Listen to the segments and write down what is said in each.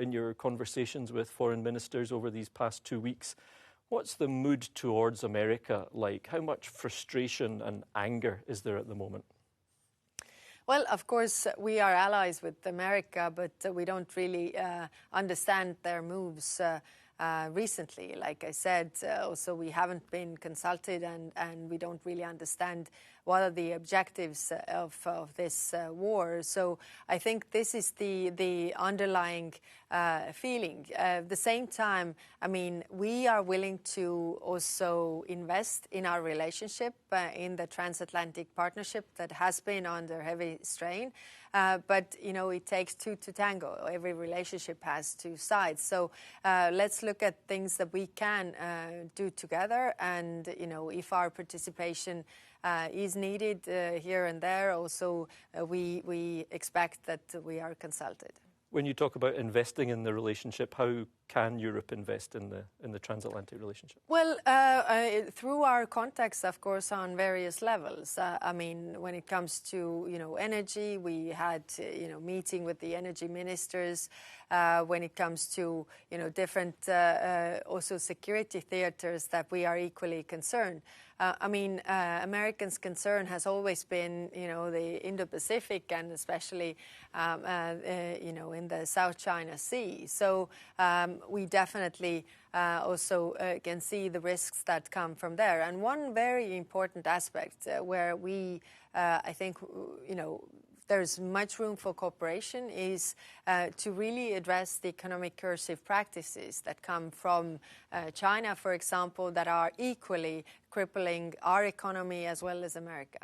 in your conversations with foreign ministers over these past 2 weeks. What's the mood towards America like? How much frustration and anger is there at the moment? Well, of course, we are allies with America, but we don't really understand their moves recently. Like I said, also we haven't been consulted and we don't really understand what are the objectives of this war. So I think this is the underlying feeling. At the same time, I mean, we are willing to also invest in our relationship, in the transatlantic partnership that has been under heavy strain. But, you know, it takes two to tango. Every relationship has two sides. So let's look at things that we can do together. And, you know, if our participation is needed here and there, also we expect that we are consulted. When you talk about investing in the relationship, how can Europe invest in the transatlantic relationship? Well, through our contacts, of course, on various levels. I mean, when it comes to, you know, energy, we had, you know, meeting with the energy ministers. When it comes to, you know, different also security theaters that we are equally concerned. I mean, Americans' concern has always been, you know, the Indo-Pacific and especially, you know, in the South China Sea. So we definitely also can see the risks that come from there. And one very important aspect where we, I think, you know, there's much room for cooperation is to really address the economic cursive practices that come from China, for example, that are equally crippling our economy as well as America.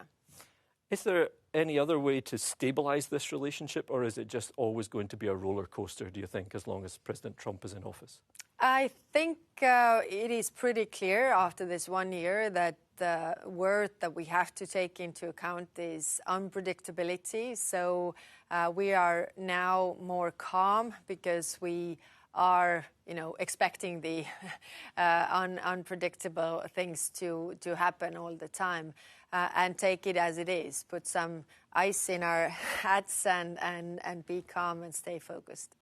Is there any other way to stabilize this relationship, or is it just always going to be a roller coaster, do you think, as long as President Trump is in office? I think it is pretty clear after this 1 year that the word that we have to take into account is unpredictability. So we are now more calm because we are, you know, expecting the unpredictable things to happen all the time, and take it as it is. Put some ice in our hats and be calm and stay focused.